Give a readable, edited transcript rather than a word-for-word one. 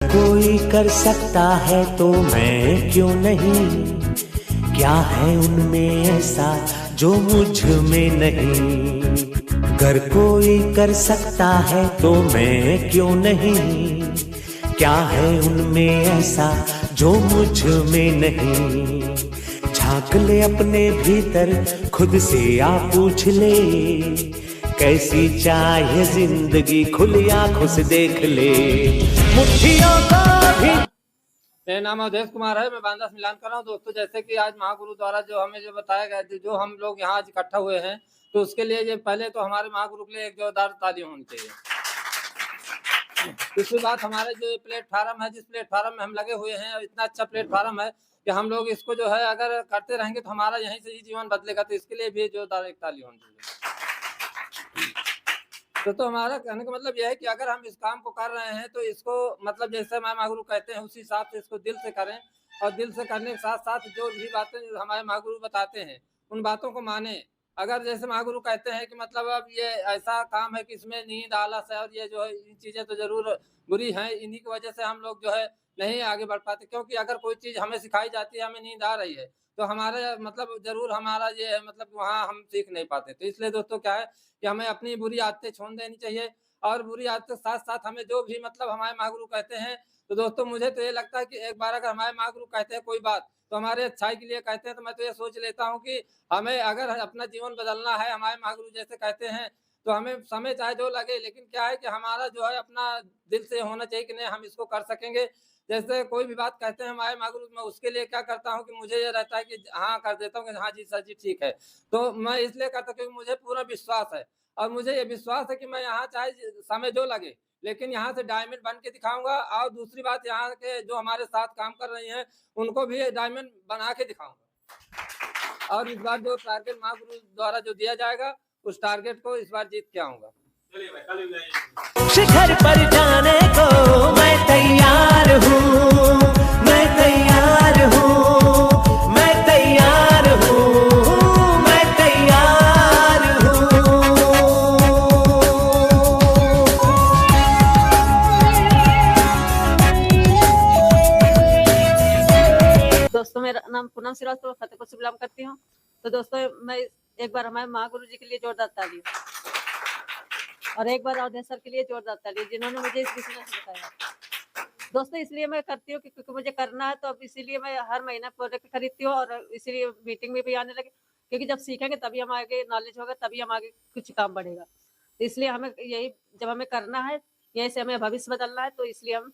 कोई कर सकता है तो मैं क्यों नहीं, क्या है उनमें ऐसा जो मुझ में नहीं। अगर कोई कर सकता है तो मैं क्यों नहीं, क्या है उनमें ऐसा जो मुझ में नहीं। झांक ले अपने भीतर खुद से आ पूछ ले, कैसी चाहे जिंदगी खुली आंखों से देख ले। मुट्ठियों का भी। मेरा नाम अवधेश कुमार है, मैं बांदा से मिलान कर रहा हूँ। दोस्तों, जैसे कि आज महागुरु द्वारा जो हमें जो बताया गया, जो हम लोग यहाँ आज इकट्ठा हुए हैं, तो उसके लिए ये पहले तो हमारे महागुरु के लिए एक जोरदार ताली होनी चाहिए। दूसरी बात, हमारे जो प्लेटफार्म है, जिस प्लेटफार्म में हम लगे हुए हैं, इतना अच्छा प्लेटफार्म है कि हम लोग इसको जो है अगर करते रहेंगे तो हमारा यहीं से ही जीवन बदलेगा, तो इसके लिए भी जोरदार एक ताली होनी चाहिए। तो हमारा कहने का मतलब यह है कि अगर हम इस काम को कर रहे हैं तो इसको मतलब जैसे हमारे महागुरु कहते हैं उसी हिसाब से इसको दिल से करें, और दिल से करने के साथ साथ जो भी बातें हमारे महागुरु बताते हैं उन बातों को माने। अगर जैसे महागुरु कहते हैं कि मतलब अब ये ऐसा काम है कि इसमें नींद, आलस है और ये जो है ये चीज़ें तो जरूर बुरी हैं, इन्हीं की वजह से हम लोग जो है नहीं आगे बढ़ पाते। क्योंकि अगर कोई चीज़ हमें सिखाई जाती है, हमें नींद आ रही है, तो हमारा मतलब जरूर हमारा ये है मतलब वहाँ हम सीख नहीं पाते। तो इसलिए दोस्तों क्या है कि हमें अपनी बुरी आदतें छोड़ देनी चाहिए, और बुरी आदतों के साथ साथ हमें जो भी मतलब हमारे महागुरु कहते हैं, तो दोस्तों मुझे तो ये लगता है कि एक बार अगर हमारे महागुरु कहते हैं कोई बात तो हमारे अच्छाई के लिए कहते हैं, तो मैं तो ये सोच लेता हूँ कि हमें अगर अपना जीवन बदलना है, हमारे महागुरु जैसे कहते हैं, तो हमें समय चाहे जो लगे, लेकिन क्या है कि हमारा जो है अपना दिल से होना चाहिए कि नहीं हम इसको कर सकेंगे। जैसे कोई भी बात कहते हैं हमारे महागुरु, मैं उसके लिए क्या करता हूँ कि मुझे ये रहता है कि हाँ कर देता हूँ कि हाँ जी सर जी ठीक है। तो मैं इसलिए करता हूँ क्योंकि मुझे पूरा विश्वास है, और मुझे ये विश्वास है कि मैं यहाँ चाहे समय जो लगे, लेकिन यहाँ से डायमंड बन के दिखाऊंगा। और दूसरी बात, यहाँ के जो हमारे साथ काम कर रही हैं उनको भी डायमंड बना के दिखाऊंगा, और इस बार जो टारगेट महागुरु द्वारा जो दिया जाएगा उस टारगेट को इस बार जीत के आऊंगा। शिखर पर जाने को मैं तैयार हूँ, मैं तैयार हूँ, मैं तैयार हूँ, मैं तैयार हूँ। दोस्तों, मेरा नाम पूनम श्रीवास्तव फतेहपुर से बिलोंग करती हूँ। तो दोस्तों, मैं एक बार हमारे महागुरु जी के लिए जोरदार ताली, और एक बार अवधेश सर के लिए जोरदार ताली, जिन्होंने मुझे इस बिजनेस में बताया। दोस्तों, इसलिए मैं करती हूँ क्योंकि मुझे करना है, तो अब इसीलिए मैं हर महीना प्रोडक्ट खरीदती हूँ, और इसीलिए मीटिंग में भी आने लगे, क्योंकि जब सीखेंगे तभी हम आगे नॉलेज होगा, तभी हम आगे कुछ काम बढ़ेगा। तो इसलिए हमें यही, जब हमें करना है, यहीं से हमें भविष्य बदलना है, तो इसलिए हम